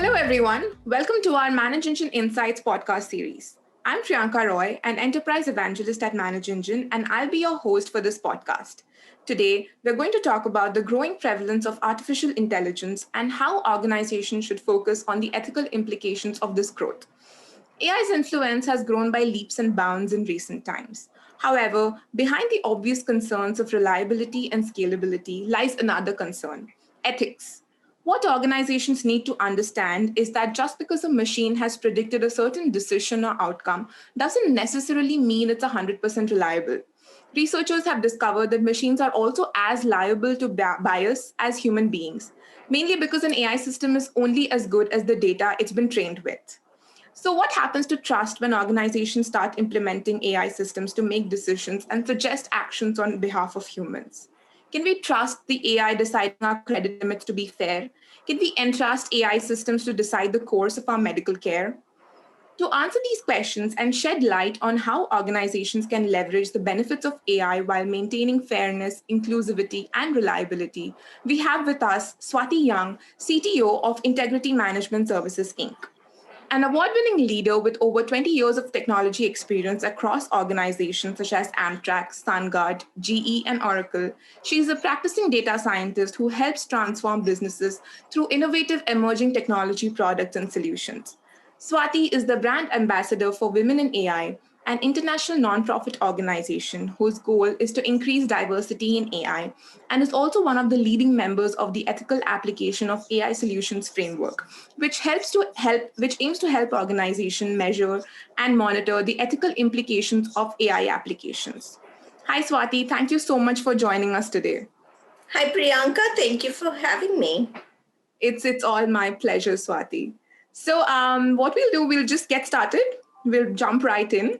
Hello, everyone. Welcome to our ManageEngine Insights podcast series. I'm Priyanka Roy, an enterprise evangelist at ManageEngine, and I'll be your host for this podcast. Today, we're going to talk about the growing prevalence of artificial intelligence and how organizations should focus on the ethical implications of this growth. AI's influence has grown by leaps and bounds in recent times. However, behind the obvious concerns of reliability and scalability lies another concern: ethics. What organizations need to understand is that just because a machine has predicted a certain decision or outcome doesn't necessarily mean it's 100% reliable. Researchers have discovered that machines are also as liable to bias as human beings, mainly because an AI system is only as good as the data it's been trained with. So, what happens to trust when organizations start implementing AI systems to make decisions and suggest actions on behalf of humans? Can we trust the AI deciding our credit limits to be fair? Can we entrust AI systems to decide the course of our medical care? To answer these questions and shed light on how organizations can leverage the benefits of AI while maintaining fairness, inclusivity, and reliability, we have with us Swati Young, CTO of Integrity Management Services, Inc. An award winning leader with over 20 years of technology experience across organizations such as Amtrak, SunGard, GE, and Oracle, she is a practicing data scientist who helps transform businesses through innovative emerging technology products and solutions. Swati is the brand ambassador for Women in AI, an international nonprofit organization whose goal is to increase diversity in AI, and is also one of the leading members of the Ethical Application of AI Solutions framework, which aims to help organizations measure and monitor the ethical implications of AI applications. Hi, Swati. Thank you so much for joining us today. Hi, Priyanka. Thank you for having me. It's all my pleasure, Swati. So, what we'll do, we'll just get started. We'll jump right in.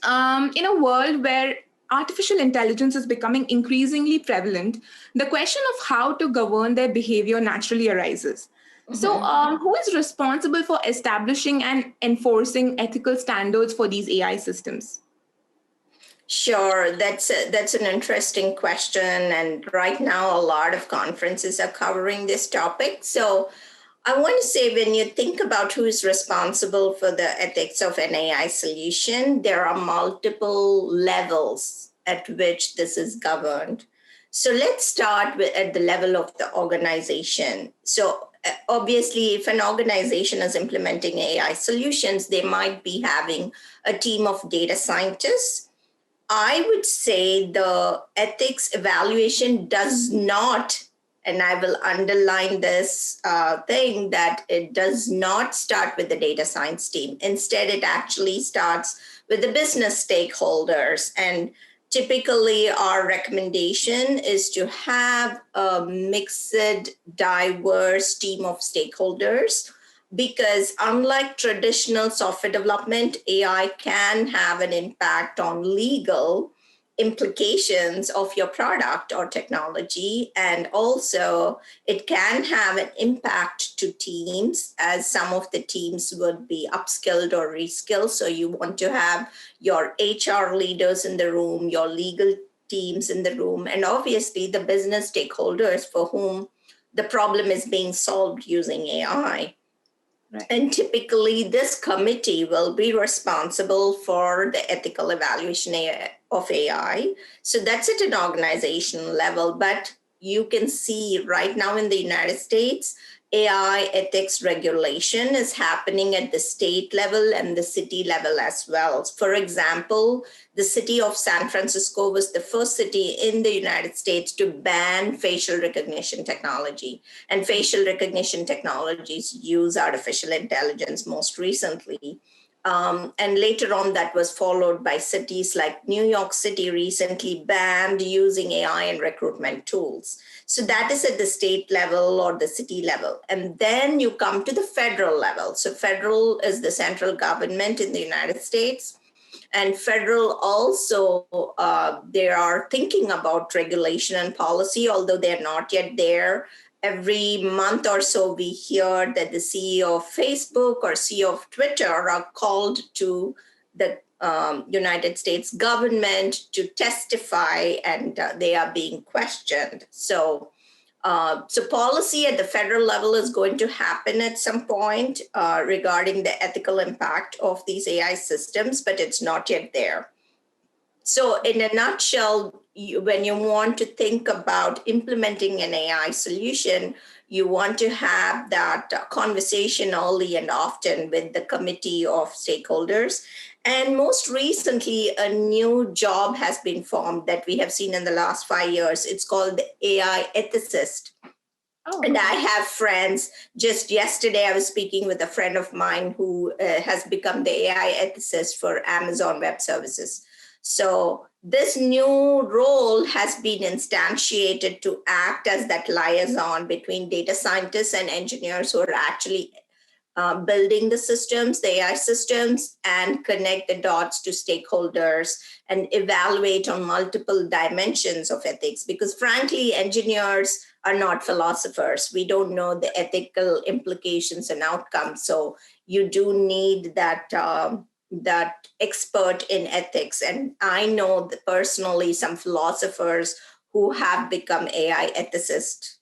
In a world where artificial intelligence is becoming increasingly prevalent, the question of how to govern their behavior naturally arises. So, who is responsible for establishing and enforcing ethical standards for these AI systems? Sure, that's an interesting question, and right now a lot of conferences are covering this topic. So I want to say, when you think about who is responsible for the ethics of an AI solution, there are multiple levels at which this is governed. So let's start at the level of the organization. So obviously, if an organization is implementing AI solutions, they might be having a team of data scientists. I would say the ethics evaluation does not, and I will underline this thing, that it does not start with the data science team. Instead, it actually starts with the business stakeholders. And typically, our recommendation is to have a mixed, diverse team of stakeholders, because unlike traditional software development, AI can have an impact on legal implications of your product or technology. And also, it can have an impact to teams, as some of the teams would be upskilled or reskilled. So you want to have your HR leaders in the room, your legal teams in the room, and obviously the business stakeholders for whom the problem is being solved using AI. Right. And typically, this committee will be responsible for the ethical evaluation of AI. So that's at an organizational level. But you can see right now in the United States, AI ethics regulation is happening at the state level and the city level as well. For example, the city of San Francisco was the first city in the United States to ban facial recognition technology. And facial recognition technologies use artificial intelligence most recently. And later on, that was followed by cities like New York City recently banned using AI in recruitment tools. So that is at the state level or the city level. And then you come to the federal level. So federal is the central government in the United States. And federal also, they are thinking about regulation and policy, although they're not yet there. Every month or so, we hear that the CEO of Facebook or CEO of Twitter are called to the United States government to testify, and they are being questioned. So So policy at the federal level is going to happen at some point regarding the ethical impact of these AI systems, but it's not yet there. So in a nutshell, when you want to think about implementing an AI solution, you want to have that conversation early and often with the committee of stakeholders. And most recently, a new job has been formed that we have seen in the last 5 years. It's called the AI ethicist. Oh, And okay. I have friends. Just yesterday, I was speaking with a friend of mine who has become the AI ethicist for Amazon Web Services. So this new role has been instantiated to act as that liaison between data scientists and engineers who are actually building the systems, the AI systems, and connect the dots to stakeholders and evaluate on multiple dimensions of ethics. Because frankly, engineers are not philosophers. We don't know the ethical implications and outcomes. So you do need that that expert in ethics. And I know personally some philosophers who have become AI ethicists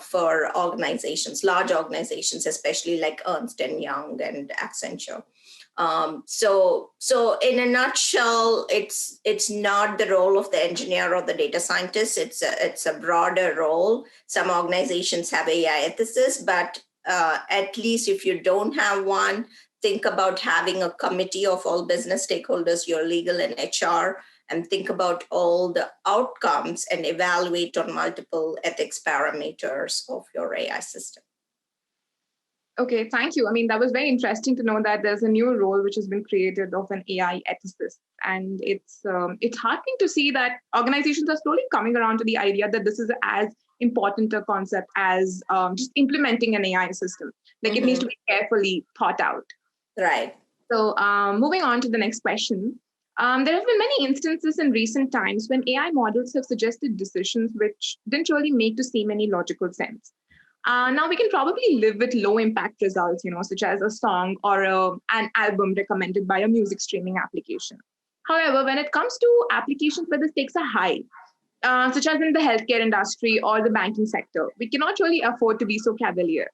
for organizations, large organizations, especially like Ernst and Young and Accenture. So in a nutshell, it's not the role of the engineer or the data scientist. It's a broader role. Some organizations have AI ethicists, but at least if you don't have one, think about having a committee of all business stakeholders, your legal and HR, and think about all the outcomes and evaluate on multiple ethics parameters of your AI system. Okay, thank you. I mean, that was very interesting to know that there's a new role which has been created of an AI ethicist, and it's heartening to see that organizations are slowly coming around to the idea that this is as important a concept as just implementing an AI system. Like it needs to be carefully thought out. Right. So moving on to the next question. There have been many instances in recent times when AI models have suggested decisions which didn't really make to seem any logical sense. Now we can probably live with low impact results, such as a song or an album recommended by a music streaming application. However, when it comes to applications where the stakes are high, such as in the healthcare industry or the banking sector, we cannot really afford to be so cavalier.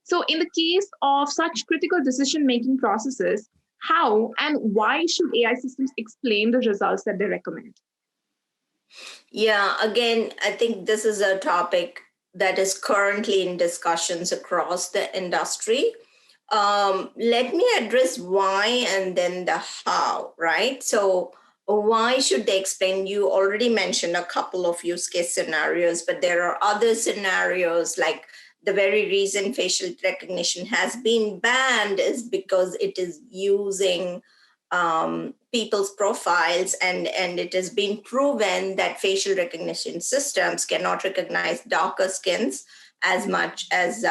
So in the case of such critical decision-making processes, how and why should AI systems explain the results that they recommend? Yeah, again, I think this is a topic that is currently in discussions across the industry. Let me address why and then the how, right? So why should they explain? You already mentioned a couple of use case scenarios, but there are other scenarios like the very reason facial recognition has been banned is because it is using people's profiles, and it has been proven that facial recognition systems cannot recognize darker skins as much as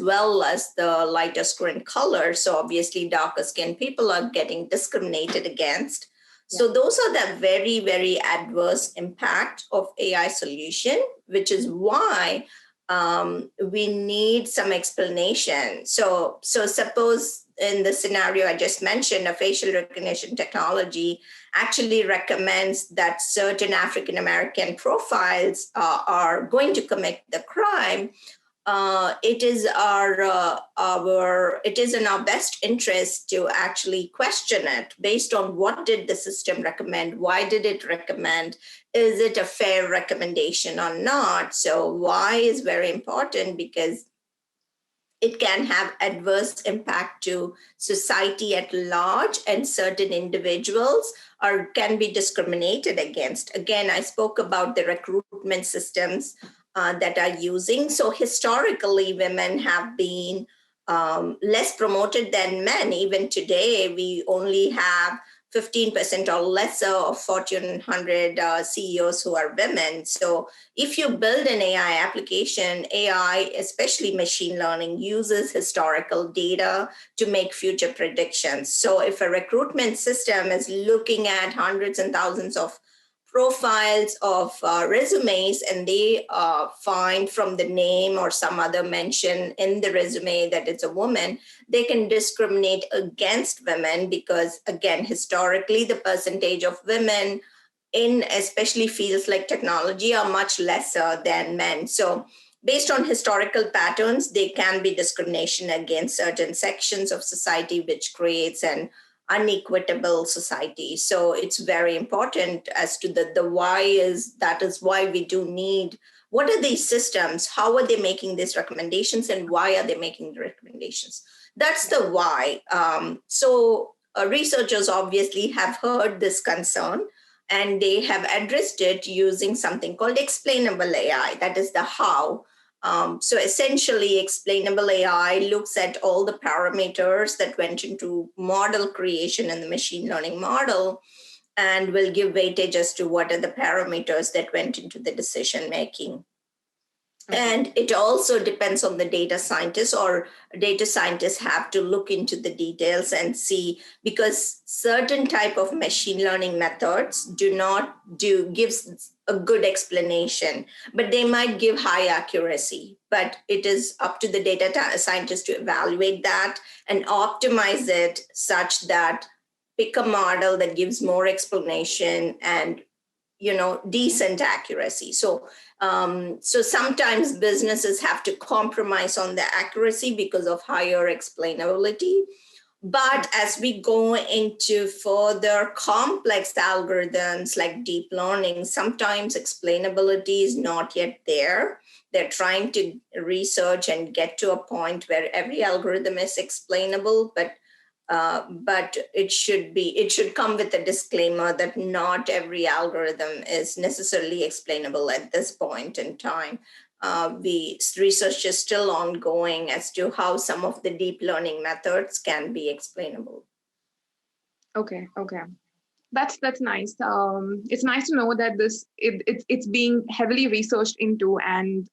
well as the lighter skin color. So obviously darker skinned people are getting discriminated against. So those are the very, very adverse impact of AI solution, which is why we need some explanation. So suppose in the scenario I just mentioned, a facial recognition technology actually recommends that certain African American profiles are going to commit the crime. It is it is in our best interest to actually question it based on what did the system recommend, why did it recommend, is it a fair recommendation or not? So why is very important because it can have adverse impact to society at large, and certain individuals can be discriminated against. Again, I spoke about the recruitment systems that are using. So historically, women have been less promoted than men. Even today, we only have 15% or lesser of Fortune 100 CEOs who are women. So if you build an AI application, AI, especially machine learning, uses historical data to make future predictions. So if a recruitment system is looking at hundreds and thousands of profiles of resumes, and they find from the name or some other mention in the resume that it's a woman, they can discriminate against women because, again, historically, the percentage of women in especially fields like technology are much lesser than men. So based on historical patterns, there can be discrimination against certain sections of society, which creates an unequitable society. So it's very important as to the why is, that is why we do need, what are these systems? How are they making these recommendations and why are they making the recommendations? That's the why. Researchers obviously have heard this concern and they have addressed it using something called explainable AI. That is the how. So essentially, explainable AI looks at all the parameters that went into model creation in the machine learning model and will give weightage as to what are the parameters that went into the decision making. And it also depends on the data scientist, or data scientists have to look into the details and see, because certain type of machine learning methods gives a good explanation, but they might give high accuracy. But it is up to the data scientist to evaluate that and optimize it such that pick a model that gives more explanation and decent accuracy. So sometimes businesses have to compromise on the accuracy because of higher explainability. But as we go into further complex algorithms like deep learning, sometimes explainability is not yet there. They're trying to research and get to a point where every algorithm is explainable, but it should come with a disclaimer that not every algorithm is necessarily explainable at this point in time. Research is still ongoing as to how some of the deep learning methods can be explainable. Okay. That's nice. It's nice to know that it's being heavily researched into, and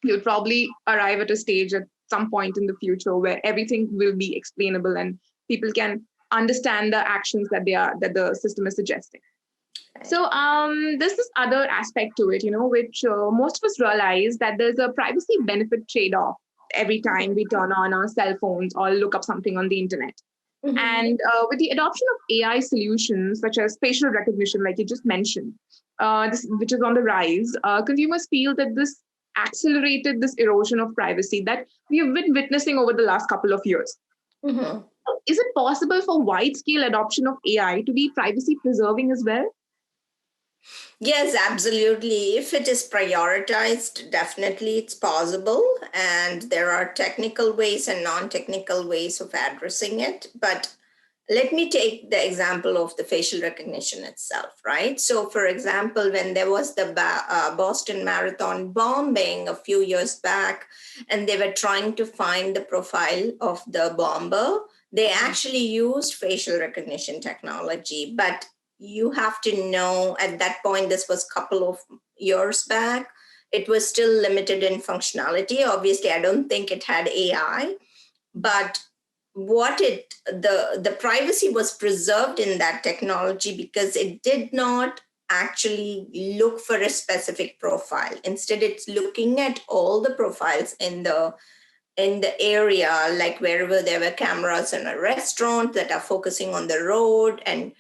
you'll probably arrive at a stage at some point in the future where everything will be explainable and people can understand the actions that the system is suggesting. So there's this other aspect to it, which most of us realize, that there's a privacy benefit trade-off every time we turn on our cell phones or look up something on the internet. Mm-hmm. And with the adoption of AI solutions, such as facial recognition, like you just mentioned, which is on the rise, consumers feel that this accelerated this erosion of privacy that we have been witnessing over the last couple of years. Mm-hmm. Is it possible for wide-scale adoption of AI to be privacy preserving as well? Yes, absolutely. If it is prioritized, definitely it's possible. And there are technical ways and non-technical ways of addressing it. But let me take the example of the facial recognition itself, right? So for example, when there was the Boston Marathon bombing a few years back, and they were trying to find the profile of the bomber, they actually used facial recognition technology. But you have to know, at that point, this was a couple of years back, it was still limited in functionality. Obviously, I don't think it had AI, but the privacy was preserved in that technology because it did not actually look for a specific profile. Instead, it's looking at all the profiles in the area, like wherever there were cameras in a restaurant that are focusing on the road, and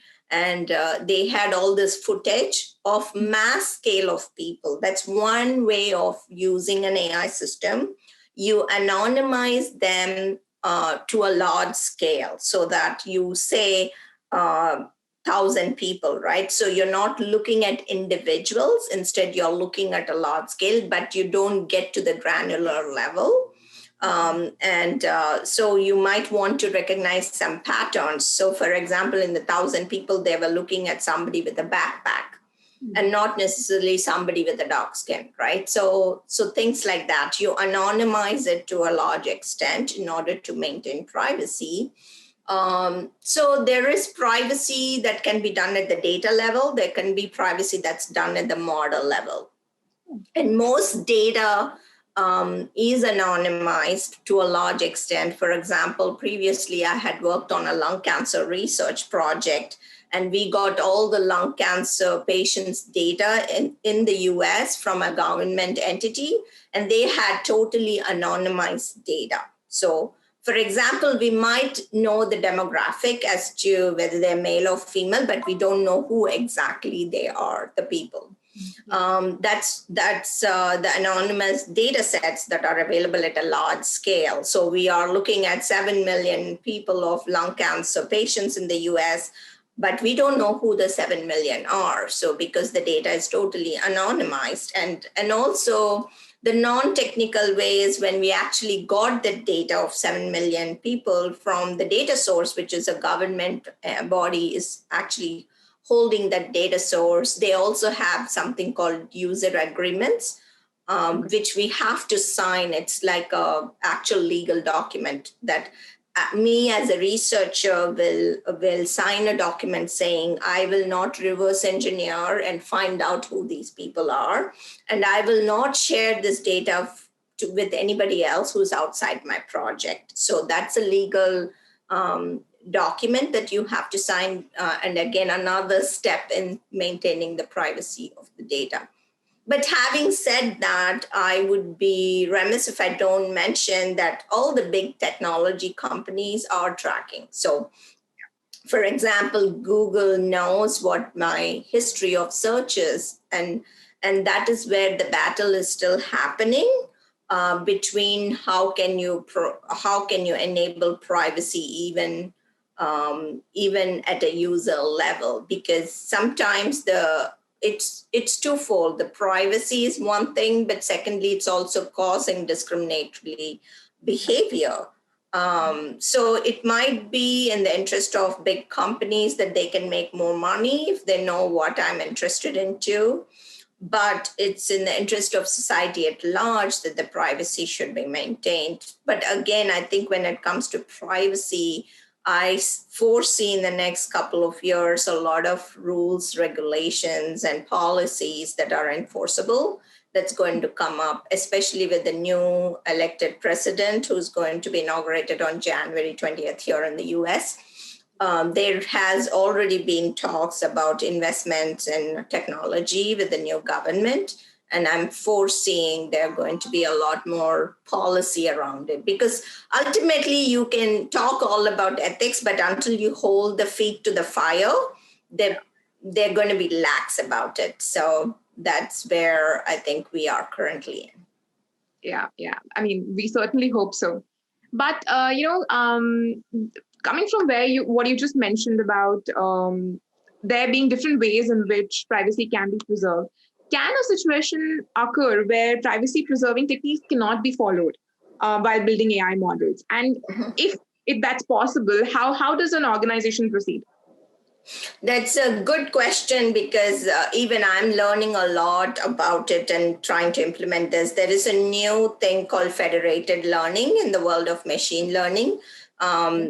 they had all this footage of mass scale of people. That's one way of using an AI system. You anonymize them to a large scale, so that you say 1,000 people, right? So you're not looking at individuals. Instead, you're looking at a large scale, but you don't get to the granular level. So you might want to recognize some patterns. So for example, in the 1,000 people, they were looking at somebody with a backpack and not necessarily somebody with a dark skin, right? So things like that, you anonymize it to a large extent in order to maintain privacy. So there is privacy that can be done at the data level. There can be privacy that's done at the model level. And most data is anonymized to a large extent. For example, previously I had worked on a lung cancer research project, and we got all the lung cancer patients' data in the US from a government entity, and they had totally anonymized data. So For example, we might know the demographic as to whether they're male or female, but we don't know who exactly they are, the people. That's the anonymous data sets that are available at a large scale. So we are looking at 7 million people of lung cancer patients in the US, but we don't know who the 7 million are. So because the data is totally anonymized, and also the non-technical ways when we actually got the data of 7 million people from the data source, which is a government body is actually holding that data source. They also have something called user agreements, which we have to sign. It's like a actual legal document that me as a researcher will sign a document saying I will not reverse engineer and find out who these people are, and I will not share this data with anybody else who's outside my project. So that's a legal document that you have to sign, and again another step in maintaining the privacy of the data. But having said that, I would be remiss if I don't mention that all the big technology companies are tracking. So, for example, Google knows what my history of search is, and that is where the battle is still happening between how can you enable privacy even at a user level, because sometimes it's twofold. The privacy is one thing, but secondly, it's also causing discriminatory behavior. So it might be in the interest of big companies that they can make more money if they know what I'm interested in too. But it's in the interest of society at large that the privacy should be maintained. But again, I think when it comes to privacy, I foresee in the next couple of years a lot of rules, regulations, and policies that are enforceable that's going to come up, especially with the new elected president who's going to be inaugurated on January 20th here in the US. There has already been talks about investments in technology with the new government. And I'm foreseeing there are going to be a lot more policy around it, because ultimately you can talk all about ethics, but until you hold the feet to the fire, they're going to be lax about it. So that's where I think we are currently in. Yeah. I mean, we certainly hope so. But, coming from what you just mentioned about there being different ways in which privacy can be preserved, can a situation occur where privacy preserving techniques cannot be followed while building AI models? And if that's possible, how does an organization proceed? That's a good question, because even I'm learning a lot about it and trying to implement this. There is a new thing called federated learning in the world of machine learning.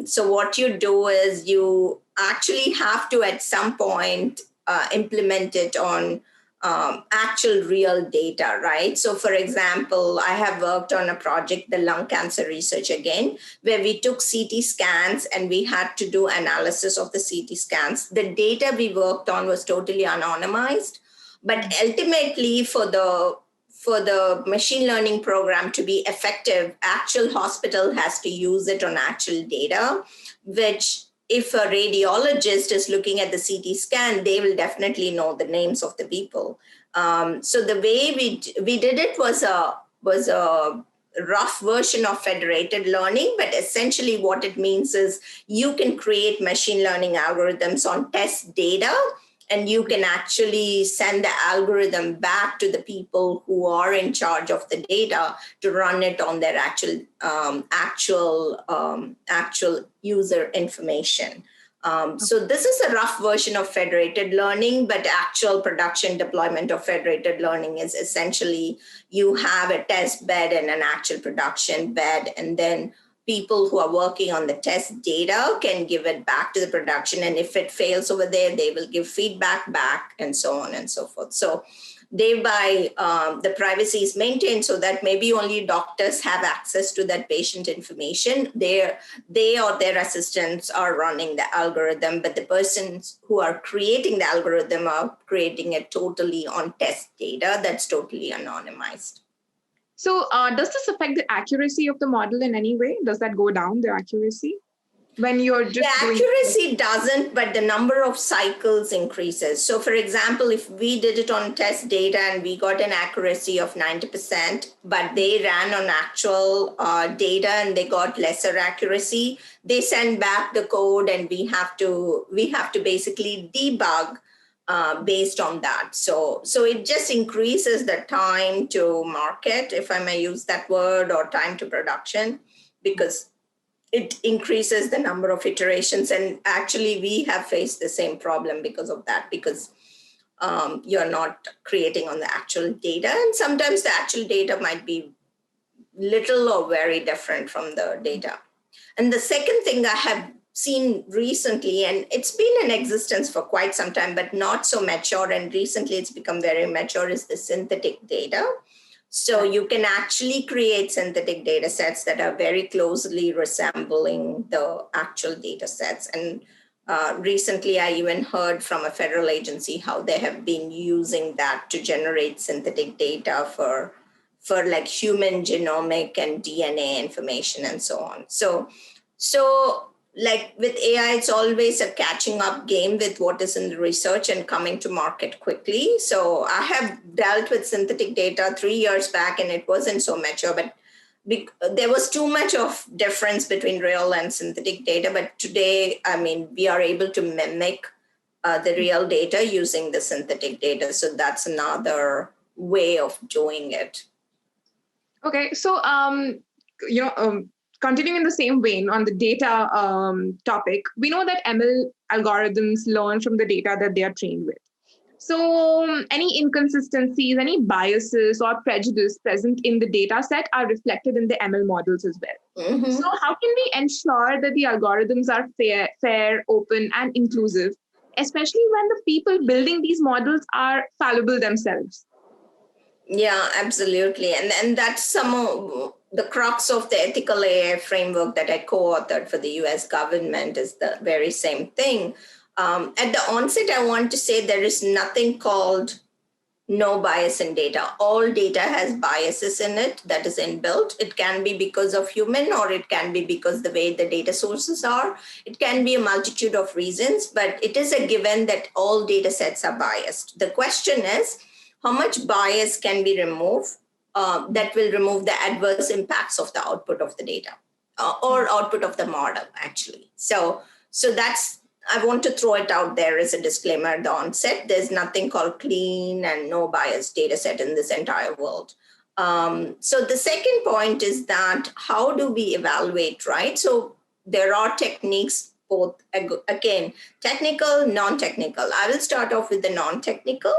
So what you do is you actually have to at some point implement it on actual real data, right? So for example, I have worked on a project, the lung cancer research again, where we took CT scans and we had to do analysis of the CT scans. The data we worked on was totally anonymized, but ultimately for the machine learning program to be effective, actual hospital has to use it on actual data, which if a radiologist is looking at the CT scan, they will definitely know the names of the people. So the way we did it was a rough version of federated learning, but essentially what it means is you can create machine learning algorithms on test data, and you can actually send the algorithm back to the people who are in charge of the data to run it on their actual user information. So this is a rough version of federated learning, but actual production deployment of federated learning is essentially you have a test bed and an actual production bed, and then people who are working on the test data can give it back to the production. And if it fails over there, they will give feedback back, and so on and so forth. So thereby the privacy is maintained so that maybe only doctors have access to that patient information. They or their assistants are running the algorithm, but the persons who are creating the algorithm are creating it totally on test data that's totally anonymized. So does this affect the accuracy of the model in any way? Does that go down, the accuracy, when you're The just doing? accuracy doesn't, but the number of cycles increases. So, for example, if we did it on test data and we got an accuracy of 90%, but they ran on actual data and they got lesser accuracy, they send back the code and we have to basically debug based on that. So it just increases the time to market, if I may use that word, or time to production, because it increases the number of iterations. And actually, we have faced the same problem because of that, because you're not creating on the actual data. And sometimes the actual data might be little or very different from the data. And the second thing I have seen recently, and it's been in existence for quite some time, but not so mature, and recently it's become very mature, is the synthetic data. So you can actually create synthetic data sets that are very closely resembling the actual data sets. And recently, I even heard from a federal agency how they have been using that to generate synthetic data for like human genomic and DNA information and so on. So like with AI, it's always a catching up game with what is in the research and coming to market quickly. So I have dealt with synthetic data 3 years back and it wasn't so mature, but there was too much of difference between real and synthetic data. But today, I mean, we are able to mimic the real data using the synthetic data. So that's another way of doing it. Okay, so continuing in the same vein on the data topic, we know that ML algorithms learn from the data that they are trained with. So any inconsistencies, any biases or prejudice present in the data set are reflected in the ML models as well. Mm-hmm. So how can we ensure that the algorithms are fair, open, and inclusive, especially when the people building these models are fallible themselves? Yeah, absolutely. And that's some of the crux of the ethical AI framework that I co-authored for the US government, is the very same thing. At the onset, I want to say there is nothing called no bias in data. All data has biases in it that is inbuilt. It can be because of human, or it can be because the way the data sources are. It can be a multitude of reasons, but it is a given that all data sets are biased. The question is, how much bias can be removed that will remove the adverse impacts of the output of the data or output of the model, actually. So that's, I want to throw it out there as a disclaimer at the onset. There's nothing called clean and no bias data set in this entire world. So the second point is that how do we evaluate, right? So there are techniques, both, again, technical, non-technical. I will start off with the non-technical.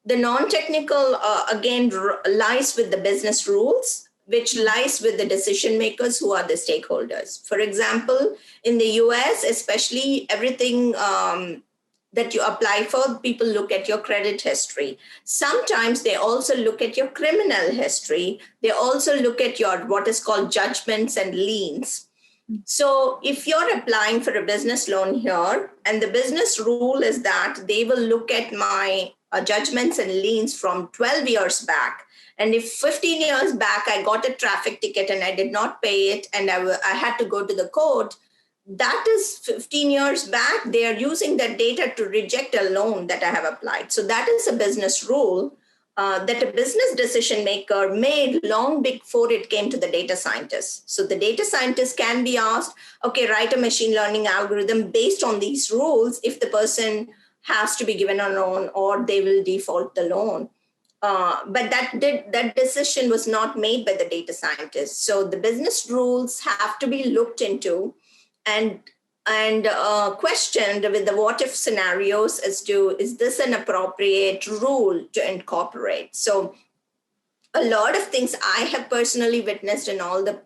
The non-technical, again, lies with the business rules, which lies with the decision makers who are the stakeholders. For example, in the US, especially, everything that you apply for, people look at your credit history. Sometimes they also look at your criminal history. They also look at your what is called judgments and liens. So if you're applying for a business loan here, and the business rule is that they will look at my judgments and liens from 12 years back. And if 15 years back, I got a traffic ticket and I did not pay it, and I had to go to the court, that is 15 years back. They are using that data to reject a loan that I have applied. So that is a business rule that a business decision maker made long before it came to the data scientist. So the data scientist can be asked, okay, write a machine learning algorithm based on these rules if the person has to be given a loan or they will default the loan. But that decision was not made by the data scientist. So the business rules have to be looked into and questioned with the what if scenarios as to, is this an appropriate rule to incorporate? So a lot of things I have personally witnessed in all the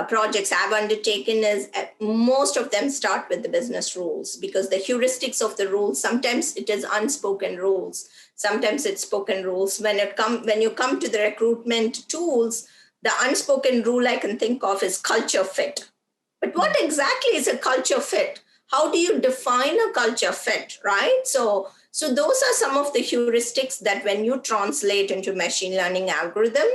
projects I've undertaken is most of them start with the business rules, because the heuristics of the rules, sometimes it is unspoken rules, sometimes it's spoken rules. When you come to the recruitment tools, the unspoken rule I can think of is culture fit. But what exactly is a culture fit? How do you define a culture fit, right? So those are some of the heuristics that when you translate into machine learning algorithm,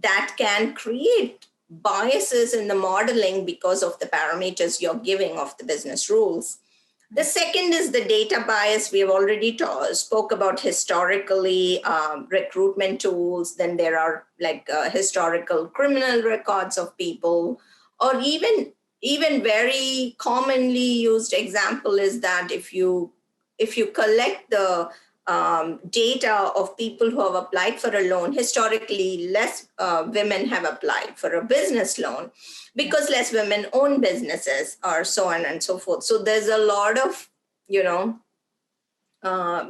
that can create biases in the modeling because of the parameters you're giving of the business rules. The second is the data bias. We have already spoke about historically recruitment tools. Then there are like historical criminal records of people, or even very commonly used example is that if you collect the data of people who have applied for a loan, historically less women have applied for a business loan because less women own businesses, or so on and so forth. So there's a lot of,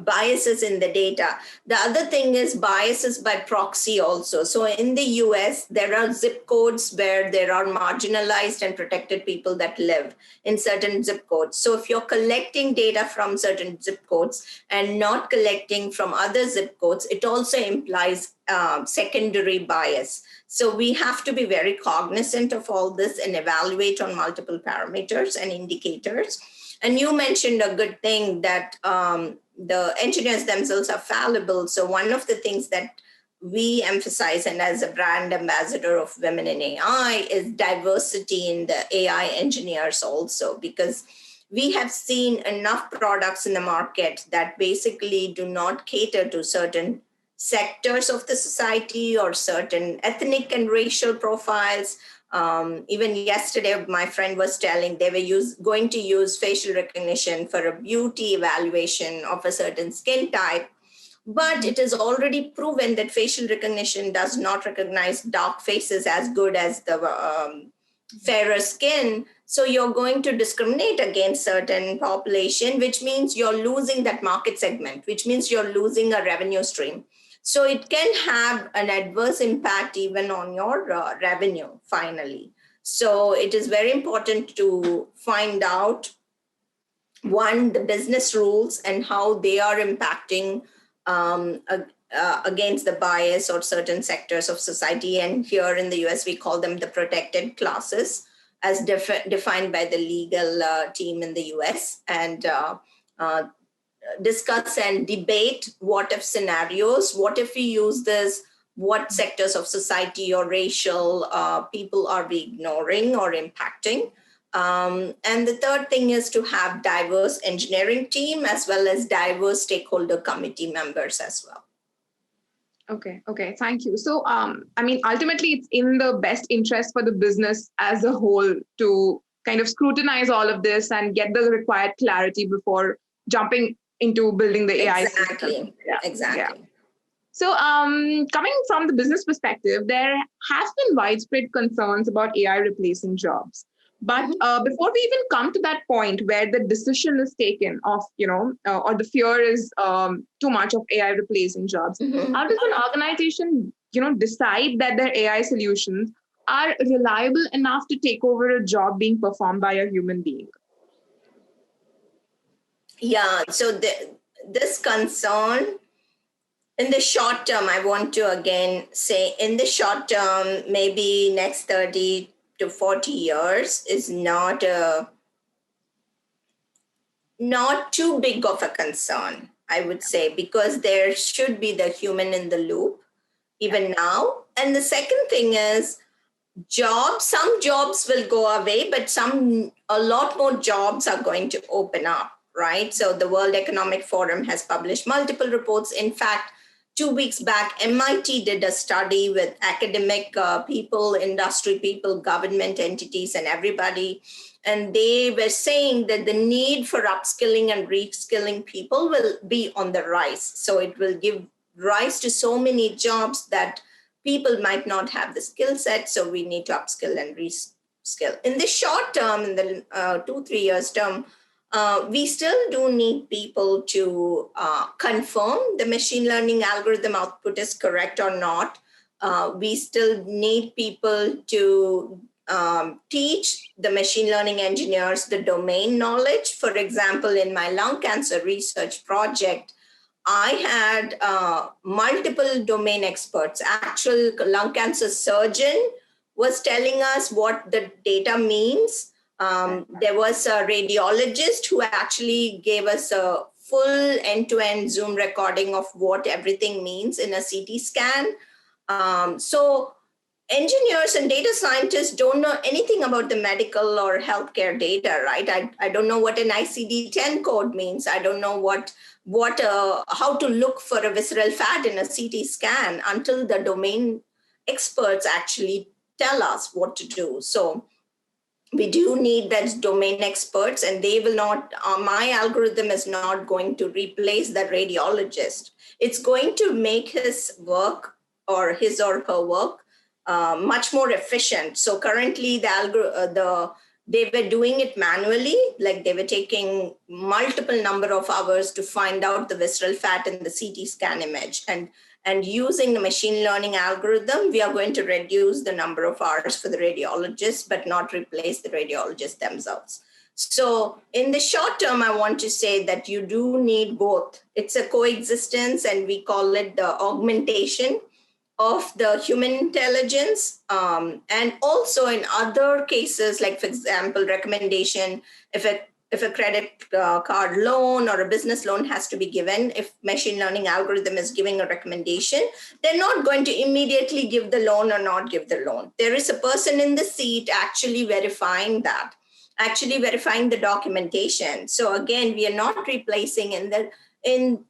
biases in the data. The other thing is biases by proxy also. So in the US, there are zip codes where there are marginalized and protected people that live in certain zip codes. So if you're collecting data from certain zip codes and not collecting from other zip codes, it also implies secondary bias. So we have to be very cognizant of all this and evaluate on multiple parameters and indicators. And you mentioned a good thing that the engineers themselves are fallible. So one of the things that we emphasize, and as a brand ambassador of Women in AI, is diversity in the AI engineers also, because we have seen enough products in the market that basically do not cater to certain sectors of the society or certain ethnic and racial profiles. Even yesterday, my friend was telling they were going to use facial recognition for a beauty evaluation of a certain skin type. But it is already proven that facial recognition does not recognize dark faces as good as the fairer skin. So you're going to discriminate against certain population, which means you're losing that market segment, which means you're losing a revenue stream. So it can have an adverse impact even on your revenue finally. So it is very important to find out, one, the business rules and how they are impacting against the bias or certain sectors of society. And here in the US, we call them the protected classes as defined by the legal team in the US. And discuss and debate what if scenarios, what if we use this, what sectors of society or racial people are we ignoring or impacting. And the third thing is to have diverse engineering team as well as diverse stakeholder committee members as well. Okay, thank you. So, ultimately, it's in the best interest for the business as a whole to kind of scrutinize all of this and get the required clarity before jumping into building the AI Exactly. system. Exactly. Yeah. So, coming from the business perspective, there has been widespread concerns about AI replacing jobs. But before we even come to that point where the decision is taken of, or the fear is too much of AI replacing jobs, how does an organization, decide that their AI solutions are reliable enough to take over a job being performed by a human being? Yeah, so this concern, in the short term, I want to again say, in the short term, maybe next 30 to 40 years is not too big of a concern, I would say, because there should be the human in the loop even now. And the second thing is some jobs will go away, but a lot more jobs are going to open up, right? So the World Economic Forum has published multiple reports. In fact, 2 weeks back, MIT did a study with academic people, industry people, government entities, and everybody. And they were saying that the need for upskilling and reskilling people will be on the rise. So it will give rise to so many jobs that people might not have the skill set. So we need to upskill and reskill. In the short term, in the 2-3 years term, we still do need people to confirm the machine learning algorithm output is correct or not. We still need people to teach the machine learning engineers the domain knowledge. For example, in my lung cancer research project, I had multiple domain experts. Actual lung cancer surgeon was telling us what the data means. There was a radiologist who actually gave us a full end-to-end Zoom recording of what everything means in a CT scan. So engineers and data scientists don't know anything about the medical or healthcare data, right? I don't know what an ICD-10 code means. I don't know how to look for a visceral fat in a CT scan until the domain experts actually tell us what to do. So we do need that domain experts, and they will not, my algorithm is not going to replace the radiologist. It's going to make his work or his or her work much more efficient. So currently they were doing it manually, like they were taking multiple number of hours to find out the visceral fat in the CT scan image. And using the machine learning algorithm, we are going to reduce the number of hours for the radiologists, but not replace the radiologists themselves. So in the short term, I want to say that you do need both. It's a coexistence, and we call it the augmentation of the human intelligence. And also in other cases, like for example, recommendation, if a credit card loan or a business loan has to be given, if machine learning algorithm is giving a recommendation, they're not going to immediately give the loan or not give the loan. There is a person in the seat actually verifying that, actually verifying the documentation. So again, we are not replacing in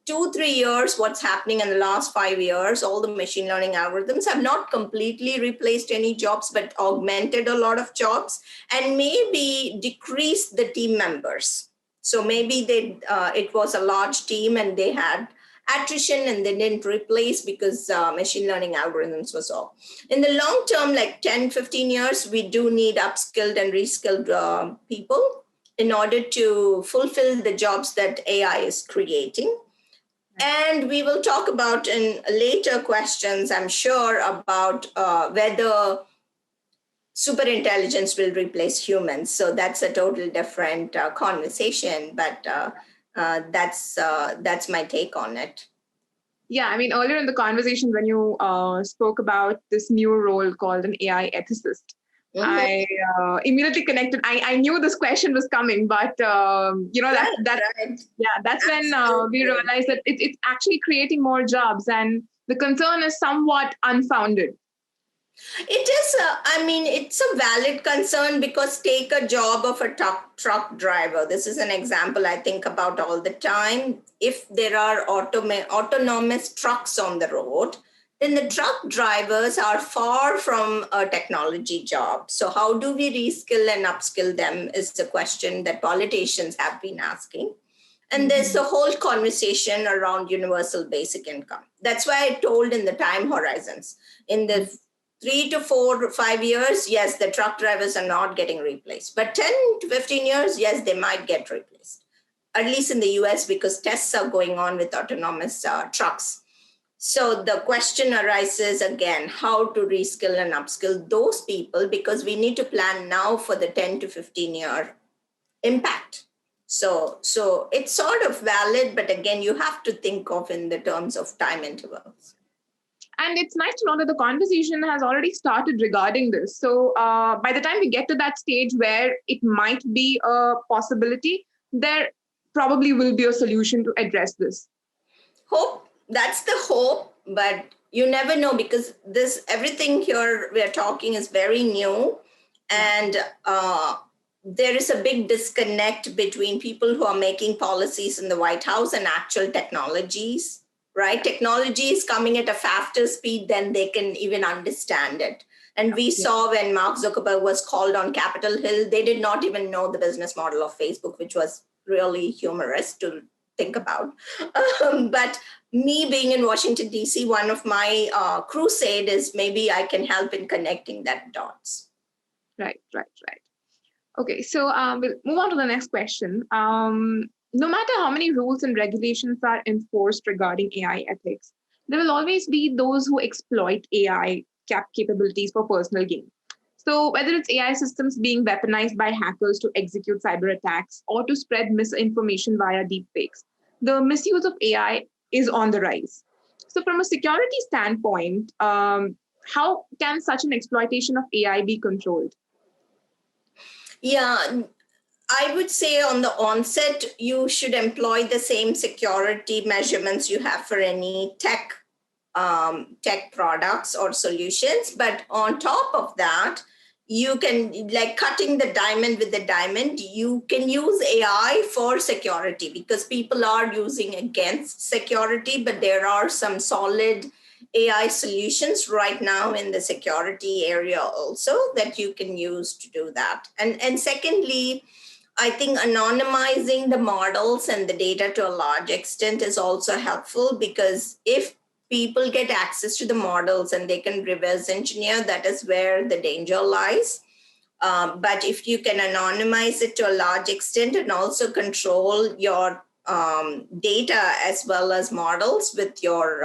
2-3 years, what's happening in the last 5 years, all the machine learning algorithms have not completely replaced any jobs, but augmented a lot of jobs and maybe decreased the team members. So maybe it was a large team and they had attrition and they didn't replace because machine learning algorithms was all. In the long term, like 10-15 years, we do need upskilled and reskilled people in order to fulfill the jobs that AI is creating. And we will talk about in later questions, I'm sure, about whether superintelligence will replace humans. So that's a totally different conversation, but that's my take on it. Yeah, I mean, earlier in the conversation, when you spoke about this new role called an AI ethicist, I immediately connected. I knew this question was coming, but Right. that's when we realized that it's actually creating more jobs, and the concern is somewhat unfounded. It is, it's a valid concern, because take a job of a truck driver. This is an example I think about all the time. If there are autonomous trucks on the road, then the truck drivers are far from a technology job. So how do we reskill and upskill them is the question that politicians have been asking. And there's the whole conversation around universal basic income. That's why I told in the time horizons. In the 3 to 4 to 5 years, yes, the truck drivers are not getting replaced. But 10 to 15 years, yes, they might get replaced. At least in the US, because tests are going on with autonomous trucks. So the question arises again, how to reskill and upskill those people, because we need to plan now for the 10 to 15 year impact. So it's sort of valid, but again, you have to think of in the terms of time intervals. And it's nice to know that the conversation has already started regarding this. So by the time we get to that stage where it might be a possibility, there probably will be a solution to address this. Hope, that's the hope, but you never know, because everything here we are talking is very new, and there is a big disconnect between people who are making policies in the White House and actual technologies, right? Technology is coming at a faster speed than they can even understand it. And we saw when Mark Zuckerberg was called on Capitol Hill, they did not even know the business model of Facebook, which was really humorous to think about. But me being in Washington, D.C., one of my crusade is maybe I can help in connecting that dots. Right. Okay, so we'll move on to the next question. No matter how many rules and regulations are enforced regarding AI ethics, there will always be those who exploit AI capabilities for personal gain. So whether it's AI systems being weaponized by hackers to execute cyber attacks or to spread misinformation via deepfakes, the misuse of AI is on the rise. So from a security standpoint, how can such an exploitation of AI be controlled? Yeah, I would say on the onset, you should employ the same security measurements you have for any tech tech products or solutions. But on top of that, you can, like cutting the diamond with the diamond, you can use AI for security, because people are using against security, but there are some solid AI solutions right now in the security area also that you can use to do that. And secondly, I think anonymizing the models and the data to a large extent is also helpful, because if people get access to the models and they can reverse engineer, that is where the danger lies. But if you can anonymize it to a large extent and also control your data as well as models with your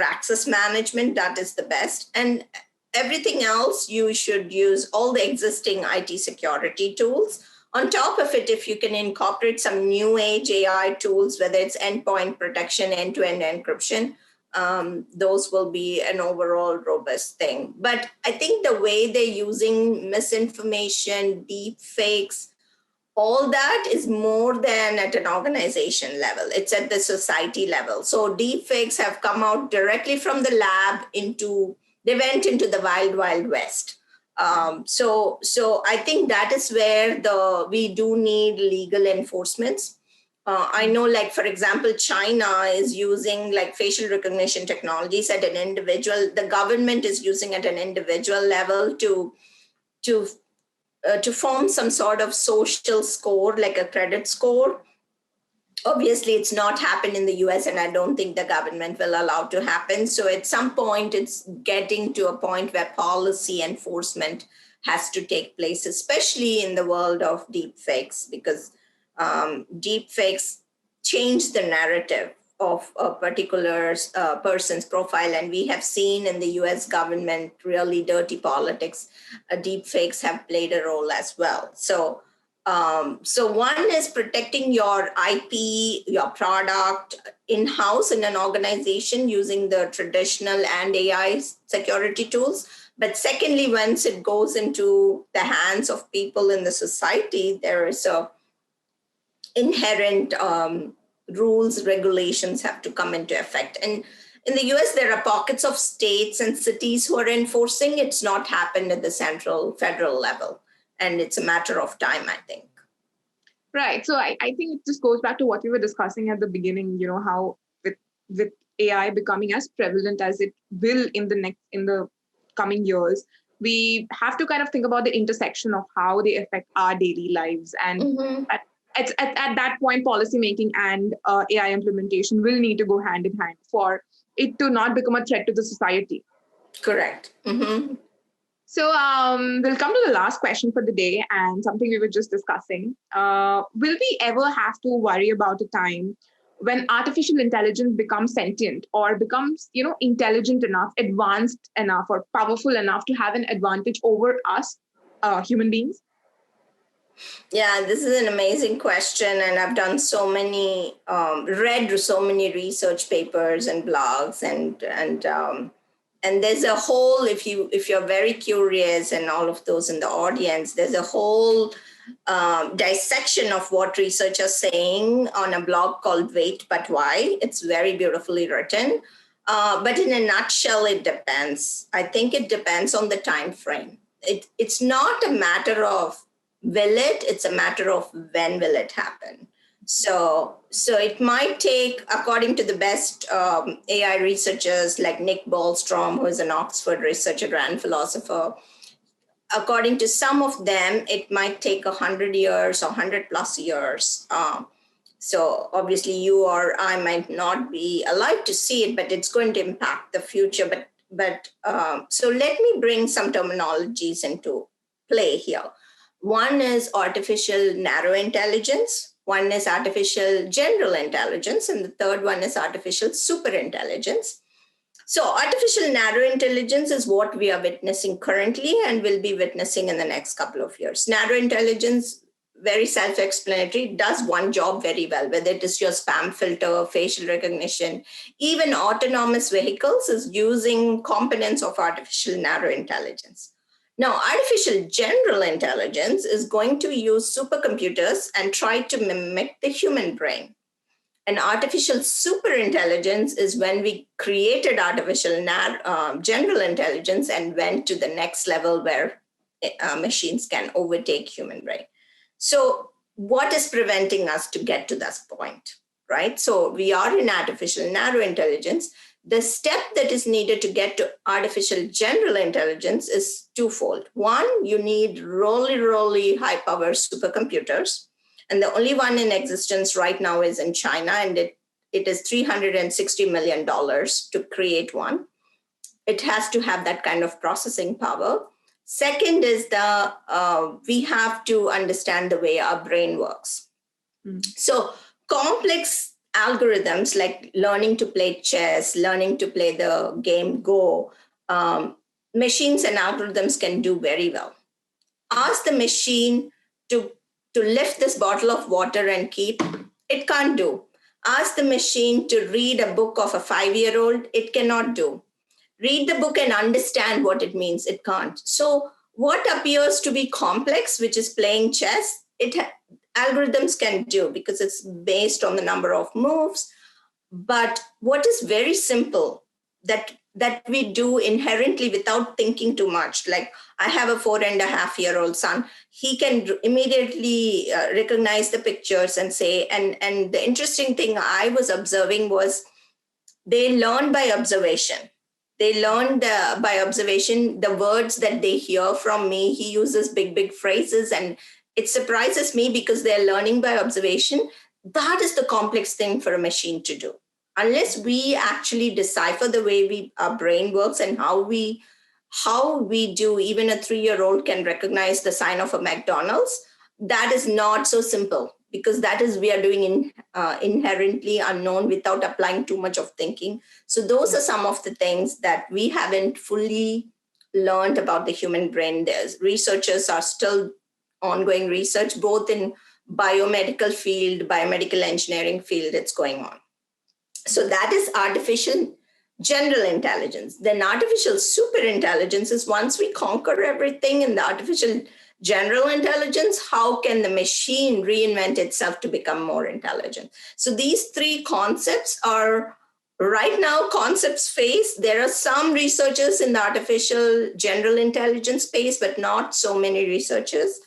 access management, that is the best. And everything else, you should use all the existing IT security tools. On top of it, if you can incorporate some new age AI tools, whether it's endpoint protection, end-to-end encryption, those will be an overall robust thing. But I think the way they're using misinformation, deep fakes, all that is more than at an organization level. It's at the society level. So deep fakes have come out directly from the lab they went into the wild, wild west. So I think that is where we do need legal enforcements. I know, like, for example, China is using like facial recognition technologies at an individual. The government is using at an individual level to form some sort of social score, like a credit score. Obviously, it's not happened in the US, and I don't think the government will allow to happen. So at some point, it's getting to a point where policy enforcement has to take place, especially in the world of deep fakes, because deep fakes change the narrative of a particular person's profile. And we have seen in the US government really dirty politics. Deep fakes have played a role as well. So one is protecting your IP, your product in-house in an organization using the traditional and AI security tools. But secondly, once it goes into the hands of people in the society, there is a inherent rules, regulations have to come into effect. And in the US, there are pockets of states and cities who are enforcing. It's not happened at the central federal level. And it's a matter of time, I think. Right. So I think it just goes back to what we were discussing at the beginning, how with AI becoming as prevalent as it will in the coming years, we have to kind of think about the intersection of how they affect our daily lives. And at that point, policymaking and AI implementation will need to go hand in hand for it to not become a threat to the society. Correct. Mm-hmm. So we'll come to the last question for the day, and something we were just discussing. Will we ever have to worry about a time when artificial intelligence becomes sentient or becomes, intelligent enough, advanced enough, or powerful enough to have an advantage over us, human beings? Yeah, this is an amazing question, and I've done read so many research papers and blogs, and there's a whole, if you're very curious, and all of those in the audience, there's a whole dissection of what research are saying on a blog called Wait But Why. It's very beautifully written. But in a nutshell, it depends. I think it depends on the time frame. It's not a matter of will it, it's a matter of when will it happen. So it might take, according to the best AI researchers like Nick Bostrom, who is an Oxford researcher and philosopher, according to some of them, it might take 100 years or 100 plus years. So obviously you or I might not be alive to see it, but it's going to impact the future. But so let me bring some terminologies into play here. One is artificial narrow intelligence. One is artificial general intelligence. And the third one is artificial super intelligence. So artificial narrow intelligence is what we are witnessing currently and will be witnessing in the next couple of years. Narrow intelligence, very self-explanatory, does one job very well, whether it is your spam filter, facial recognition, even autonomous vehicles is using components of artificial narrow intelligence. Now, artificial general intelligence is going to use supercomputers and try to mimic the human brain. And artificial superintelligence is when we created artificial general intelligence and went to the next level where machines can overtake human brain. So what is preventing us to get to that point, right? So we are in artificial narrow intelligence. The step that is needed to get to artificial general intelligence is twofold. One, you need really high power supercomputers. And the only one in existence right now is in China, and it is $360 million to create one. It has to have that kind of processing power. Second is we have to understand the way our brain works. So complex algorithms like learning to play chess, learning to play the game Go, machines and algorithms can do very well. Ask the machine to lift this bottle of water and keep, it can't do. Ask the machine to read a book of a 5-year-old, it cannot do. Read the book and understand what it means, it can't. So what appears to be complex, which is playing chess, algorithms can do because it's based on the number of moves. But what is very simple that we do inherently without thinking too much, like I have a 4.5-year-old son, he can immediately recognize the pictures and say, and the interesting thing I was observing was they learn by observation. They learn by observation the words that they hear from me. He uses big phrases, and it surprises me because they're learning by observation. That is the complex thing for a machine to do. Unless we actually decipher the way our brain works and how we do, even a 3-year-old can recognize the sign of a McDonald's. That is not so simple, because that is we are doing inherently unknown without applying too much of thinking. So those are some of the things that we haven't fully learned about the human brain. Researchers are still ongoing research, both in biomedical field, biomedical engineering field, it's going on. So that is artificial general intelligence. Then artificial superintelligence is once we conquer everything in the artificial general intelligence, how can the machine reinvent itself to become more intelligent? So these three concepts are right now concepts phase. There are some researchers in the artificial general intelligence space, but not so many researchers.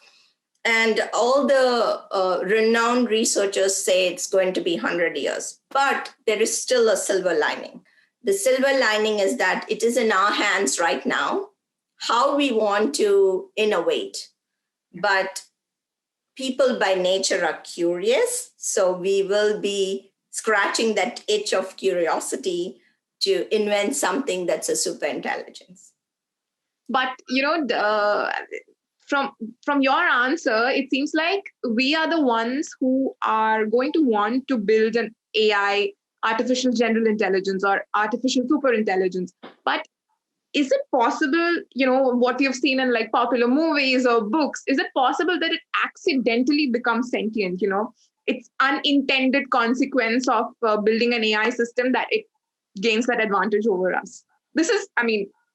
And all the renowned researchers say it's going to be 100 years, but there is still a silver lining. The silver lining is that it is in our hands right now, how we want to innovate. But people by nature are curious, so we will be scratching that itch of curiosity to invent something that's a super intelligence. But, from your answer, it seems like we are the ones who are going to want to build an AI, artificial general intelligence or artificial superintelligence. But is it possible, what you've seen in like popular movies or books, is it possible that it accidentally becomes sentient? It's unintended consequence of building an AI system that it gains that advantage over us. This is,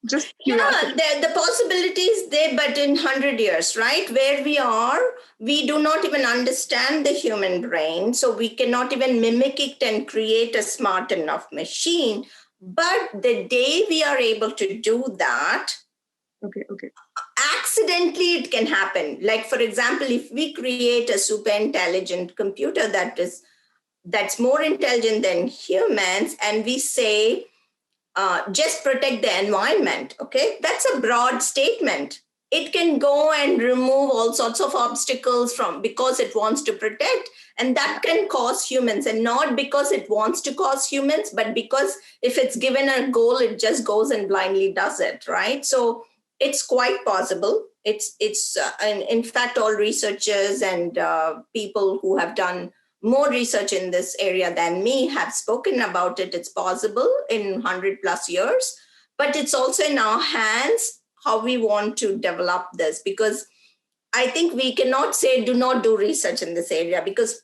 just curiosity. Yeah, the possibilities there, but in 100 years, right? Where we are, we do not even understand the human brain. So we cannot even mimic it and create a smart enough machine. But the day we are able to do that, okay, accidentally it can happen. Like, for example, if we create a super intelligent computer that's more intelligent than humans, and we say, just protect the environment, okay? That's a broad statement. It can go and remove all sorts of obstacles because it wants to protect, and that can cause humans, and not because it wants to cause humans, but because if it's given a goal, it just goes and blindly does it, right? So it's quite possible. It's in fact, all researchers and people who have done more research in this area than me have spoken about it. It's possible in 100 plus years, but it's also in our hands how we want to develop this, because I think we cannot say do not do research in this area, because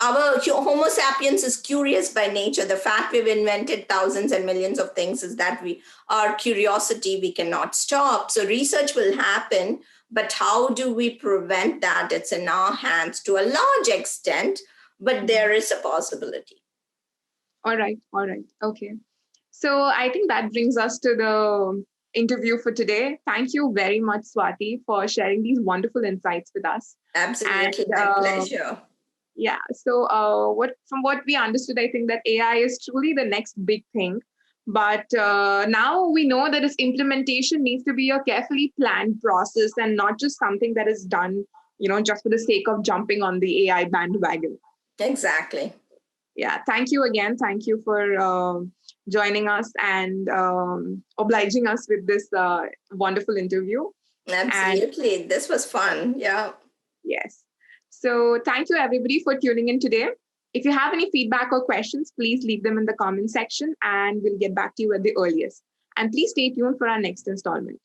our Homo sapiens is curious by nature. The fact we've invented thousands and millions of things is that our curiosity, we cannot stop. So research will happen, but how do we prevent that? It's in our hands to a large extent. but there is a possibility. All right. Okay. So I think that brings us to the interview for today. Thank you very much, Swati, for sharing these wonderful insights with us. Absolutely, And my pleasure. yeah, so what we understood, I think that AI is truly the next big thing. But now we know that its implementation needs to be a carefully planned process and not just something that is done, just for the sake of jumping on the AI bandwagon. Exactly. Yeah, thank you again. Thank you for joining us and obliging us with this wonderful interview. And Absolutely. This was fun. Yeah. yes. So thank you everybody for tuning in today. If you have any feedback or questions, please leave them in the comment section and we'll get back to you at the earliest. And please stay tuned for our next installment.